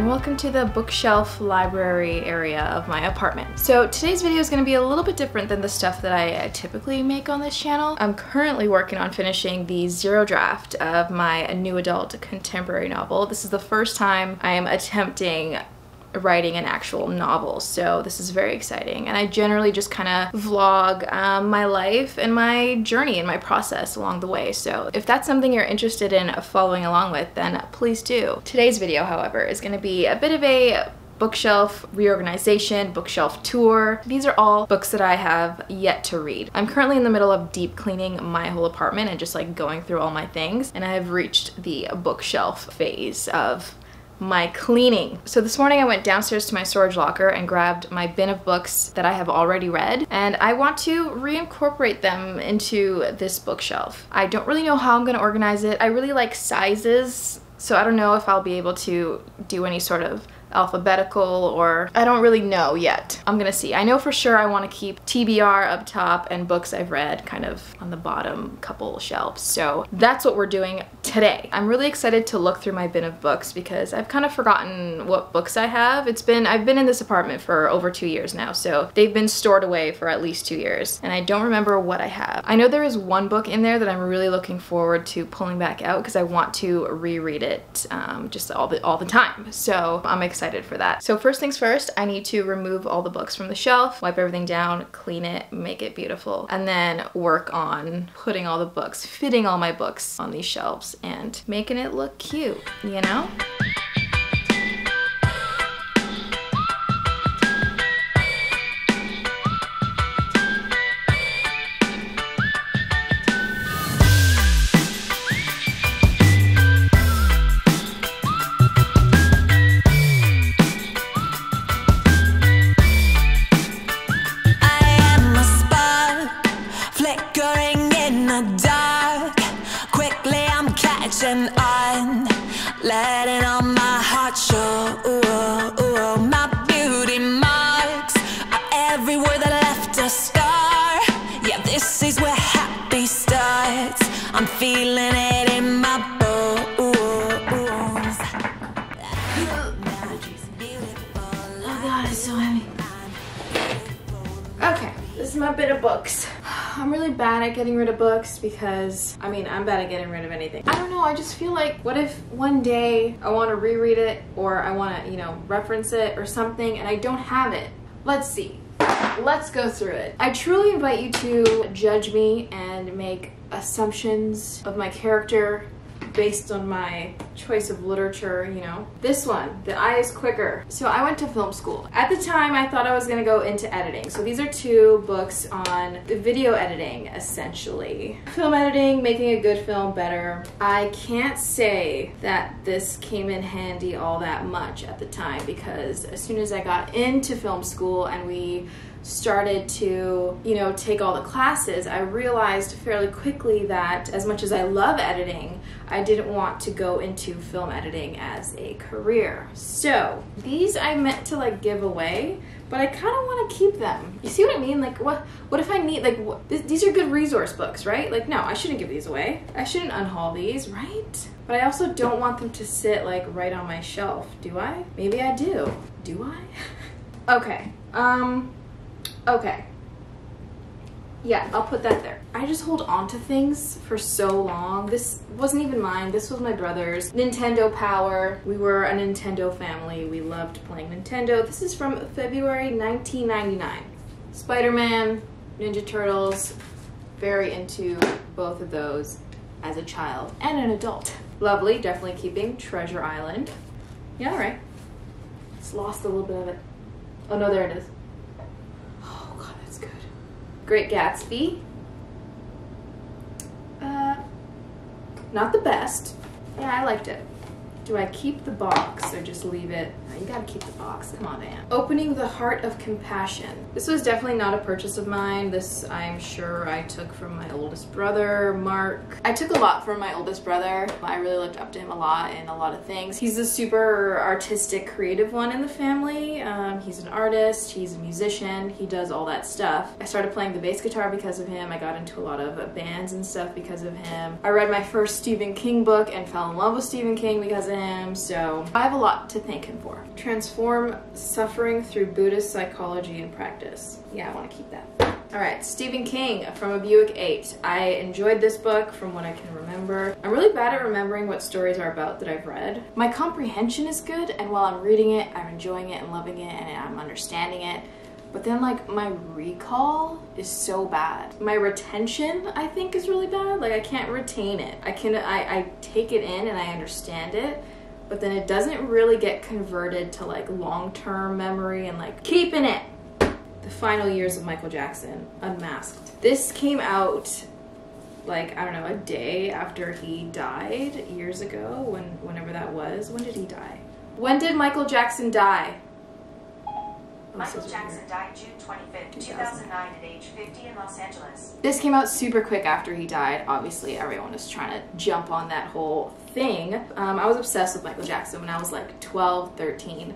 and welcome to the bookshelf library area of my apartment. So today's video is going to be a little bit different than the stuff that I typically make on this channel. I'm currently working on finishing the zero draft of my new adult contemporary novel. This is the first time I am attempting writing an actual novel, so this is very exciting, and I generally just kind of vlog my life and my journey and my process along the way. So if that's something you're interested in following along with, then please do. Today's video, however, is going to be a bit of a bookshelf reorganization, bookshelf tour. These are all books that I have yet to read. I'm currently in the middle of deep cleaning my whole apartment and just like going through all my things, and I have reached the bookshelf phase of my cleaning. So this morning I went downstairs to my storage locker and grabbed my bin of books that I have already read, and I want to reincorporate them into this bookshelf. I don't really know how I'm going to organize it. I really like sizes, so I don't know if I'll be able to do any sort of alphabetical, or I don't really know yet. I'm gonna see. I know for sure I want to keep TBR up top and books I've read kind of on the bottom couple shelves. So that's what we're doing today. I'm really excited to look through my bin of books because I've kind of forgotten what books I have. I've been in this apartment for over 2 years now, so they've been stored away for at least 2 years, and I don't remember what I have. I know there is one book in there that I'm really looking forward to pulling back out because I want to reread it just all the time. So I'm excited for that. So first things first, I need to remove all the books from the shelf, wipe everything down, clean it, make it beautiful, and then work on putting all the books, fitting all my books on these shelves and making it look cute, you know? On, letting all my heart show. My beauty marks are everywhere that left a scar. Yeah, this is where happy starts. I'm feeling it in my bones. Oh god, it's so heavy. Okay, this is my bit of books. I'm really bad at getting rid of books because, I mean, I'm bad at getting rid of anything. I don't know, I just feel like, what if one day I want to reread it, or I want to, you know, reference it or something, and I don't have it? Let's see. Let's go through it. I truly invite you to judge me and make assumptions of my character based on my choice of literature, you know. This one, The Eye is Quicker. So I went to film school. At the time, I thought I was gonna go into editing. So these are 2 books on video editing, essentially. Film editing, making a good film better. I can't say that this came in handy all that much at the time, because as soon as I got into film school and we started to, you know, take all the classes, I realized fairly quickly that as much as I love editing, I didn't want to go into film editing as a career. So these I meant to like give away, but I kind of want to keep them. You see what I mean? Like what if I need, like, these are good resource books, right? Like, no, I shouldn't give these away. I shouldn't unhaul these, right? But I also don't want them to sit like right on my shelf, do I? Maybe I do. Do I? Okay. Okay. Yeah, I'll put that there. I just hold on to things for so long. This wasn't even mine. This was my brother's. Nintendo Power. We were a Nintendo family. We loved playing Nintendo. This is from February 1999. Spider-Man, Ninja Turtles. Very into both of those as a child and an adult. Lovely, definitely keeping. Treasure Island. Yeah, all right. It's lost a little bit of it. Oh no, there it is. Great Gatsby. Not the best. Yeah, I liked it. Do I keep the box or just leave it? No, you gotta keep the box. Come on, Anne. Opening the Heart of Compassion. This was definitely not a purchase of mine. This, I'm sure, I took from my oldest brother, Mark. I took a lot from my oldest brother. I really looked up to him a lot in a lot of things. He's the super artistic, creative one in the family. He's an artist, he's a musician, he does all that stuff. I started playing the bass guitar because of him. I got into a lot of bands and stuff because of him. I read my first Stephen King book and fell in love with Stephen King because of Buddhism, so I have a lot to thank him for. Transform suffering through Buddhist psychology and practice. Yeah, I want to keep that. All right, Stephen King from a Buick 8. I enjoyed this book from what I can remember. I'm really bad at remembering what stories are about that I've read. My comprehension is good, and while I'm reading it, I'm enjoying it and loving it, and I'm understanding it. But then like my recall is so bad. My retention, I think, is really bad. Like I can't retain it. I take it in and I understand it, but then it doesn't really get converted to like long-term memory and like keeping it. The Final Years of Michael Jackson, Unmasked. This came out like, I don't know, a day after he died years ago, whenever that was. When did he die? When did Michael Jackson die? Michael Jackson died June 25th, 2009 at age 50 in Los Angeles. This came out super quick after he died. Obviously, everyone was trying to jump on that whole thing. I was obsessed with Michael Jackson when I was like 12, 13,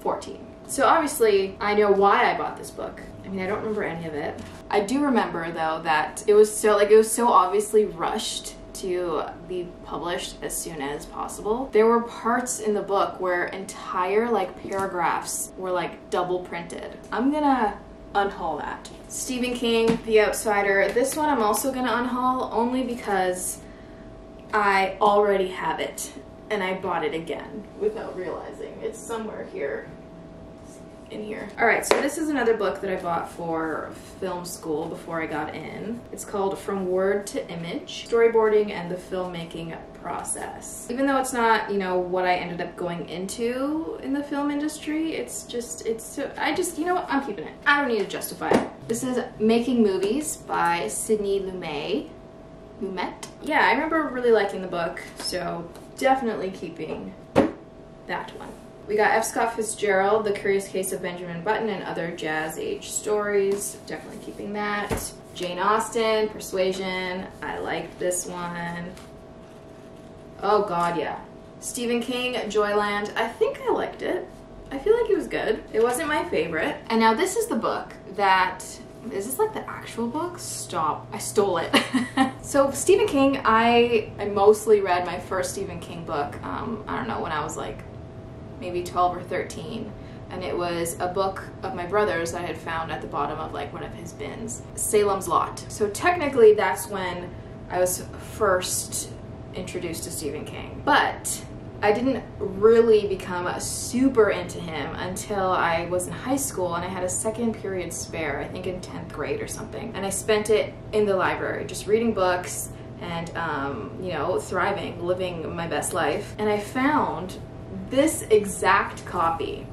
14. So obviously, I know why I bought this book. I mean, I don't remember any of it. I do remember though that it was so obviously rushed to be published as soon as possible. There were parts in the book where entire like paragraphs were like double printed. I'm gonna unhaul that. Stephen King, The Outsider. This one I'm also gonna unhaul only because I already have it and I bought it again without realizing. It's somewhere here. In here. Alright, so this is another book that I bought for film school before I got in. It's called From Word to Image, Storyboarding and the Filmmaking Process. Even though it's not, you know, what I ended up going into in the film industry, you know what, I'm keeping it. I don't need to justify it. This is Making Movies by Sidney Lumet. Yeah, I remember really liking the book, so definitely keeping that one. We got F. Scott Fitzgerald, The Curious Case of Benjamin Button and Other Jazz Age Stories. Definitely keeping that. Jane Austen, Persuasion. I liked this one. Oh god, yeah. Stephen King, Joyland. I think I liked it. I feel like it was good. It wasn't my favorite. And now this is the book that... Is this like the actual book? Stop. I stole it. So Stephen King, I mostly read my first Stephen King book, I don't know, when I was like maybe 12 or 13, and it was a book of my brother's that I had found at the bottom of like one of his bins, Salem's Lot. So technically that's when I was first introduced to Stephen King, but I didn't really become super into him until I was in high school and I had a second period spare, I think in 10th grade or something, and I spent it in the library just reading books and you know, thriving, living my best life. And I found this exact copy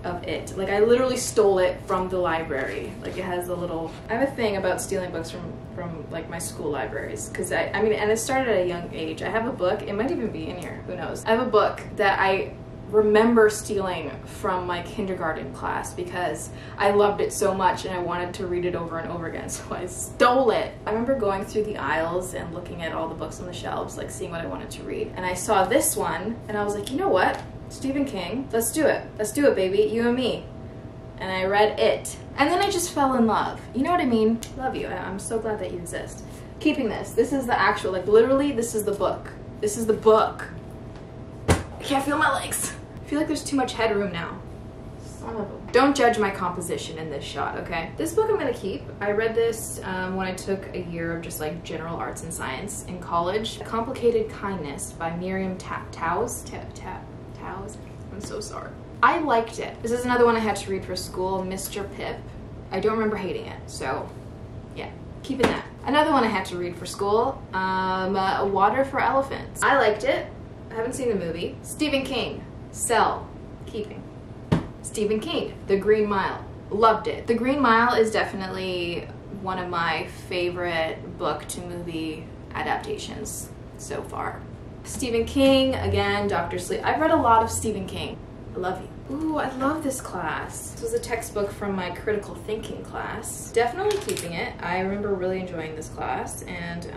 of it. Like I literally stole it from the library. Like it has a little, I have a thing about stealing books from like my school libraries, because I mean, and it started at a young age. I have a book, it might even be in here, who knows. I have a book that I remember stealing from my kindergarten class because I loved it so much and I wanted to read it over and over again, so I stole it. I remember going through the aisles and looking at all the books on the shelves, like seeing what I wanted to read, and I saw this one and I was like, you know what, Stephen King, let's do it, baby, you and me. And I read it, and then I just fell in love. You know what I mean? Love you. I'm so glad that you exist. Keeping this. This is the actual, like literally, this is the book. This is the book. I can't feel my legs. I feel like there's too much headroom now. Son of a... Don't judge my composition in this shot, okay? This book I'm gonna keep. I read this when I took a year of just like general arts and science in college. Complicated Kindness by Miriam Towes. I'm so sorry. I liked it. This is another one I had to read for school, Mr. Pip. I don't remember hating it, so yeah, keeping that. Another one I had to read for school, Water for Elephants. I liked it. I haven't seen the movie. Stephen King, Cell, keeping. Stephen King, The Green Mile, loved it. The Green Mile is definitely one of my favorite book to movie adaptations so far. Stephen King, again, Dr. Sleep. I've read a lot of Stephen King. I love you. Ooh, I love this class. This was a textbook from my critical thinking class. Definitely keeping it. I remember really enjoying this class, and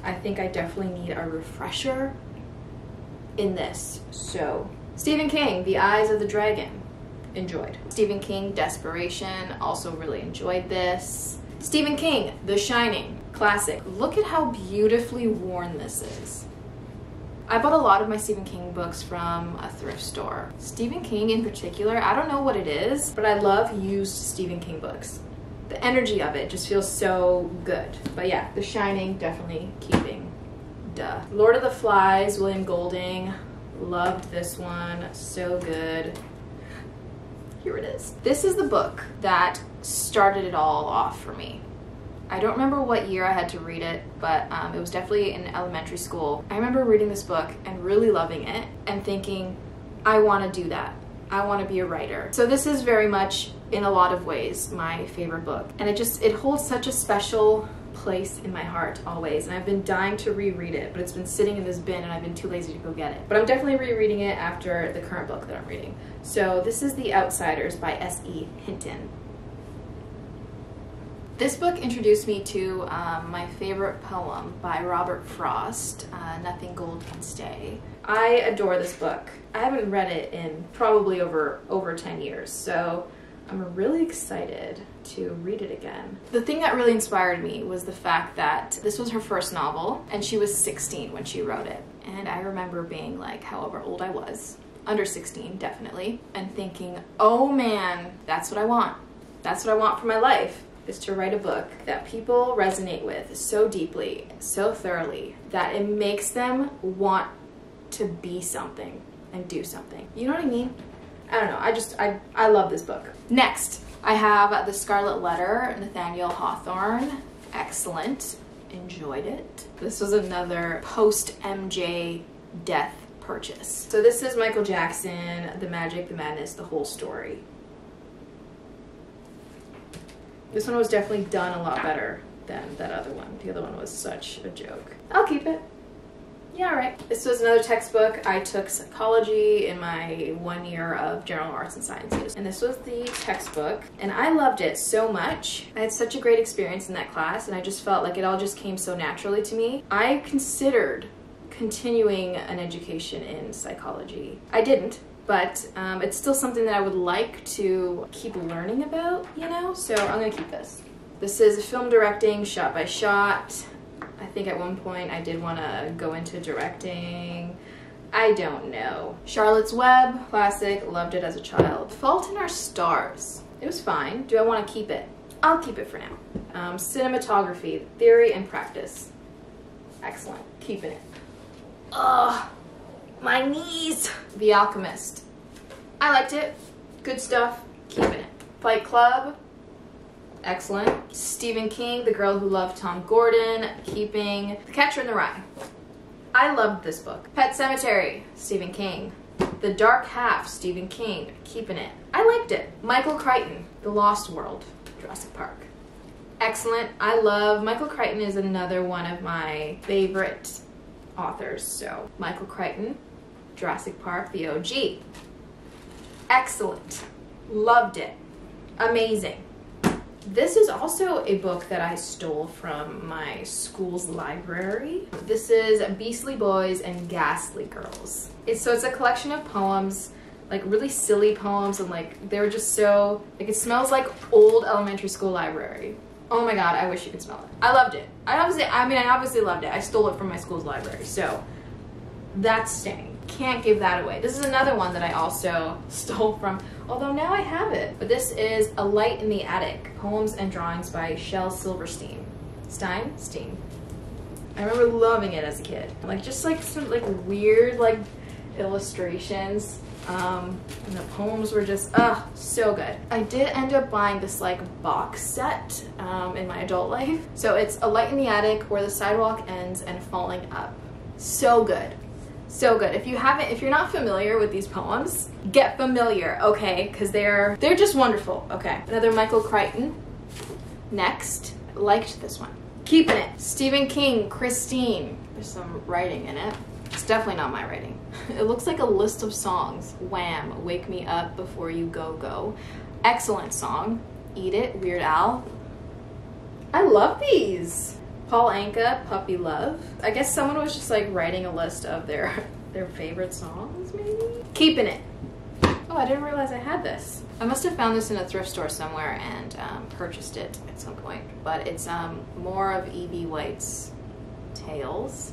I think I definitely need a refresher in this. So, Stephen King, The Eyes of the Dragon, enjoyed. Stephen King, Desperation, also really enjoyed this. Stephen King, The Shining, classic. Look at how beautifully worn this is. I bought a lot of my Stephen King books from a thrift store. Stephen King in particular, I don't know what it is, but I love used Stephen King books. The energy of it just feels so good. But yeah, The Shining, definitely keeping. Duh. Lord of the Flies, William Golding. Loved this one, so good. Here it is. This is the book that started it all off for me. I don't remember what year I had to read it, but it was definitely in elementary school. I remember reading this book and really loving it and thinking, I want to do that. I want to be a writer. So this is very much, in a lot of ways, my favorite book. And it holds such a special place in my heart always, and I've been dying to reread it, but it's been sitting in this bin and I've been too lazy to go get it. But I'm definitely rereading it after the current book that I'm reading. So this is The Outsiders by S.E. Hinton. This book introduced me to my favorite poem by Robert Frost, Nothing Gold Can Stay. I adore this book. I haven't read it in probably over 10 years, so I'm really excited to read it again. The thing that really inspired me was the fact that this was her first novel and she was 16 when she wrote it. And I remember being like, however old I was, under 16 definitely, and thinking, oh man, that's what I want. That's what I want for my life, is to write a book that people resonate with so deeply, so thoroughly, that it makes them want to be something and do something. You know what I mean? I don't know, I love this book. Next, I have The Scarlet Letter, Nathaniel Hawthorne. Excellent, enjoyed it. This was another post-MJ death purchase. So this is Michael Jackson, The Magic, the Madness, the whole story. This one was definitely done a lot better than that other one. The other one was such a joke. I'll keep it. Yeah, all right. This was another textbook. I took psychology in my 1 year of general arts and sciences. And this was the textbook, and I loved it so much. I had such a great experience in that class, and I just felt like it all just came so naturally to me. I considered continuing an education in psychology. I didn't, but it's still something that I would like to keep learning about, you know? So I'm gonna keep this. This is film directing, shot by shot. I think at one point I did want to go into directing. I don't know. Charlotte's Web, classic, loved it as a child. Fault in Our Stars. It was fine. Do I want to keep it? I'll keep it for now. Cinematography, theory and practice. Excellent. Keeping it. Ugh, my knees. The Alchemist. I liked it. Good stuff. Keeping it. Fight Club. Excellent. Stephen King, The Girl Who Loved Tom Gordon, keeping. The Catcher in the Rye. I loved this book. Pet Sematary, Stephen King. The Dark Half, Stephen King, keeping it. I liked it. Michael Crichton, The Lost World, Jurassic Park. Excellent. I love, Michael Crichton is another one of my favorite authors. So Michael Crichton, Jurassic Park, the OG. Excellent. Loved it. Amazing. This is also a book that I stole from my school's library. This is Beastly Boys and Ghastly Girls. It's a collection of poems, like really silly poems, and like they're just so, like it smells like old elementary school library. Oh my god, I wish you could smell it. I loved it. I obviously loved it. I stole it from my school's library, so that's staying. Can't give that away. This is another one that I also stole from, although now I have it. But this is A Light in the Attic, Poems and Drawings by Shel Silverstein. Stein? I remember loving it as a kid. Like just like some like weird like illustrations. And the poems were just, so good. I did end up buying this like box set in my adult life. So it's A Light in the Attic, Where the Sidewalk Ends and Falling Up. So good. So good. If you're not familiar with these poems, get familiar, okay? Because they're just wonderful, okay? Another Michael Crichton. Next, liked this one. Keeping it. Stephen King, Christine. There's some writing in it. It's definitely not my writing. It looks like a list of songs. Wham! Wake Me Up Before You Go Go. Excellent song. Eat It, Weird Al. I love these. Paul Anka, Puppy Love. I guess someone was just like writing a list of their favorite songs, maybe? Keeping It. Oh, I didn't realize I had this. I must have found this in a thrift store somewhere and purchased it at some point. But it's more of E.B. White's tales.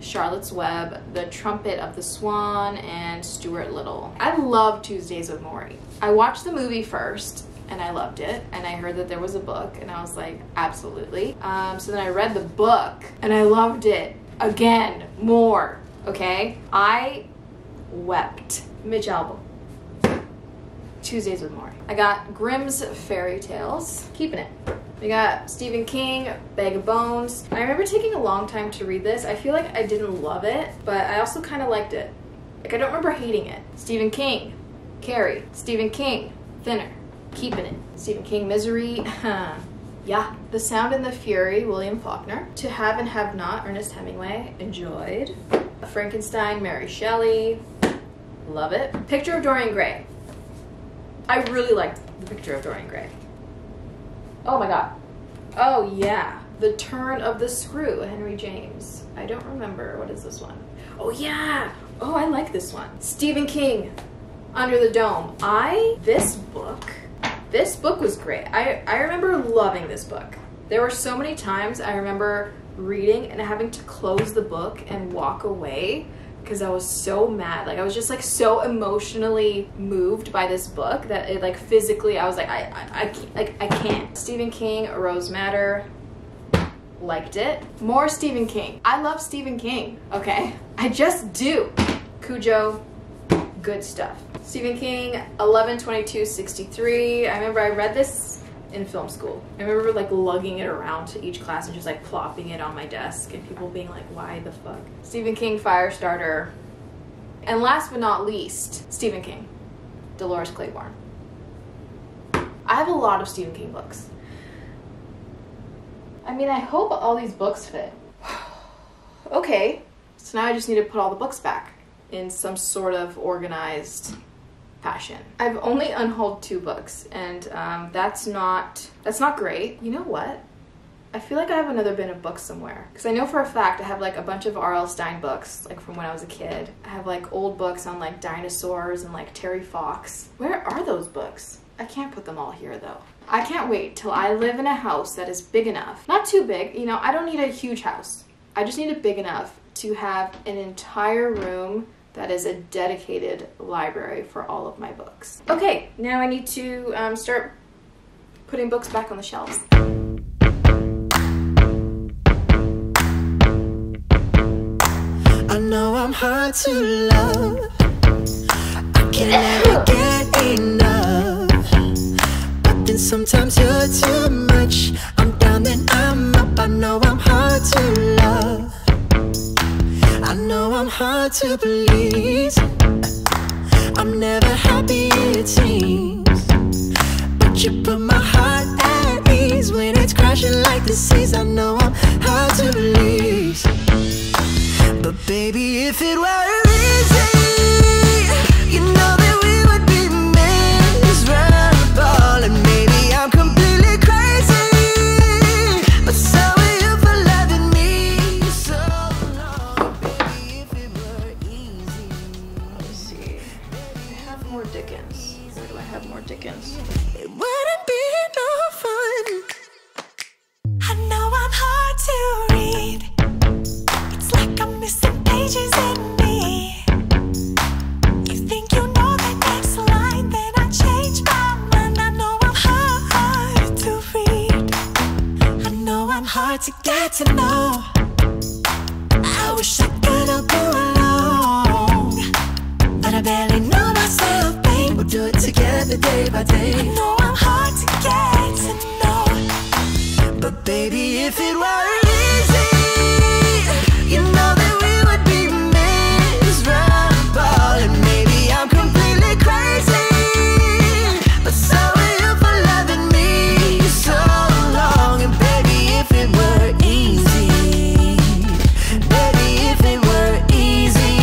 Charlotte's Web, The Trumpet of the Swan, and Stuart Little. I love Tuesdays with Morrie. I watched the movie first, and I loved it, and I heard that there was a book, and I was like, absolutely. So then I read the book, and I loved it again, more, okay? I wept. Mitch Albom. Tuesdays with Morrie. I got Grimm's Fairy Tales, keeping it. We got Stephen King, Bag of Bones. I remember taking a long time to read this. I feel like I didn't love it, but I also kind of liked it. Like, I don't remember hating it. Stephen King, Carrie. Stephen King, Thinner. Keeping it. Stephen King, Misery. Yeah. The Sound and the Fury, William Faulkner. To Have and Have Not, Ernest Hemingway. Enjoyed. Frankenstein, Mary Shelley. Love it. Picture of Dorian Gray. I really liked The Picture of Dorian Gray. Oh my god. Oh yeah. The Turn of the Screw, Henry James. I don't remember. What is this one? Oh yeah. Oh, I like this one. Stephen King, Under the Dome. This book was great. I remember loving this book. There were so many times I remember reading and having to close the book and walk away because I was so mad. Like, I was just like so emotionally moved by this book that it, like, physically I was like, I can't. Stephen King, Rose Madder. Liked it. More Stephen King. I love Stephen King, okay? I just do. Cujo, good stuff. Stephen King, 11/22/63. I remember I read this in film school. I remember like lugging it around to each class and just like plopping it on my desk and people being like, why the fuck? Stephen King, Firestarter. And last but not least, Stephen King, Dolores Claiborne. I have a lot of Stephen King books. I mean, I hope all these books fit. Okay, so now I just need to put all the books back in some sort of organized fashion. I've only unhauled 2 books, and that's not great. You know what? I feel like I have another bin of books somewhere, because I know for a fact I have like a bunch of R.L. Stine books, like from when I was a kid. I have like old books on like dinosaurs and like Terry Fox. Where are those books? I can't put them all here though. I can't wait till I live in a house that is big enough. Not too big, you know, I don't need a huge house. I just need it big enough to have an entire room that is a dedicated library for all of my books. Okay, now I need to start putting books back on the shelves. I know I'm hard to love. I can never get enough. But then sometimes you're too much. I'm down, then I'm up. I know I'm hard to love. I know I'm hard to please. I'm never happy, it seems. But you put my heart at ease when it's crashing like the seas. I know I'm hard to please. But baby, if it were easy, you know that we would be miserable. And maybe I'm completely crazy, but so are you for loving me so long. Baby, if it were easy. Let's see. I have more Dickens. Where do I have more Dickens? It wouldn't be no fun. I know I'm hard to read. It's like I'm missing pages in me. You think you know the next line, then I change my mind. I know I'm hard to read. I know I'm hard to get to know. I wish I could have go along, but I barely know myself, babe. We'll do it together day by day. I know I'm hard to get to know. But baby, if it were easy, you know that we would be miserable. And maybe I'm completely crazy, but so are you for loving me so long. And baby, if it were easy, baby, if it were easy,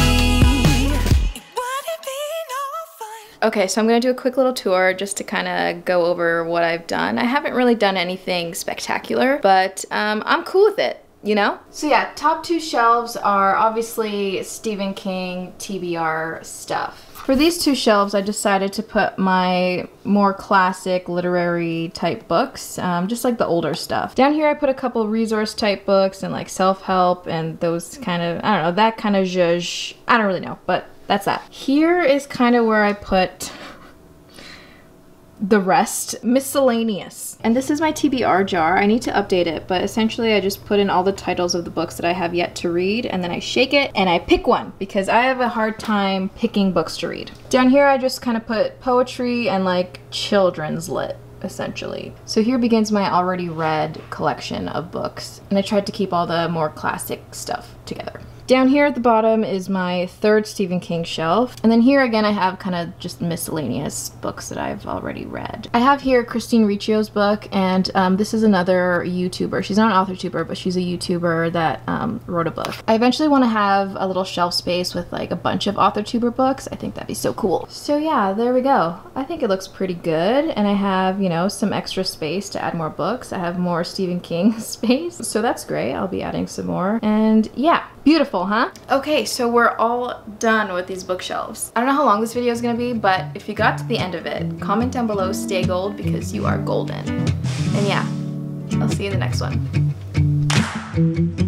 it wouldn't be no fun. Okay, so I'm gonna do a quick little tour just to kind of go over what I've done. I haven't really done anything spectacular, but I'm cool with it, you know? So yeah, top 2 shelves are obviously Stephen King TBR stuff. For these two shelves, I decided to put my more classic literary type books, just like the older stuff. Down here I put a couple resource type books and like self-help and those kind of, I don't know, that kind of zhuzh. I don't really know, but that's that. Here is kind of where I put the rest, miscellaneous. And this is my TBR jar. I need to update it, but essentially I just put in all the titles of the books that I have yet to read, and then I shake it and I pick one because I have a hard time picking books to read. Down here I just kind of put poetry and like children's lit, essentially. So here begins my already read collection of books, and I tried to keep all the more classic stuff together. Down here at the bottom is my third Stephen King shelf. And then here again I have kind of just miscellaneous books that I've already read. I have here Christine Ricci's book, and this is another YouTuber. She's not an author tuber, but she's a YouTuber that wrote a book. I eventually want to have a little shelf space with like a bunch of author tuber books. I think that'd be so cool. So yeah, there we go. I think it looks pretty good, and I have, you know, some extra space to add more books. I have more Stephen King space, so that's great. I'll be adding some more, and yeah. Beautiful, huh? Okay, so we're all done with these bookshelves. I don't know how long this video is gonna be, but if you got to the end of it, comment down below, stay gold, because you are golden. And yeah, I'll see you in the next one.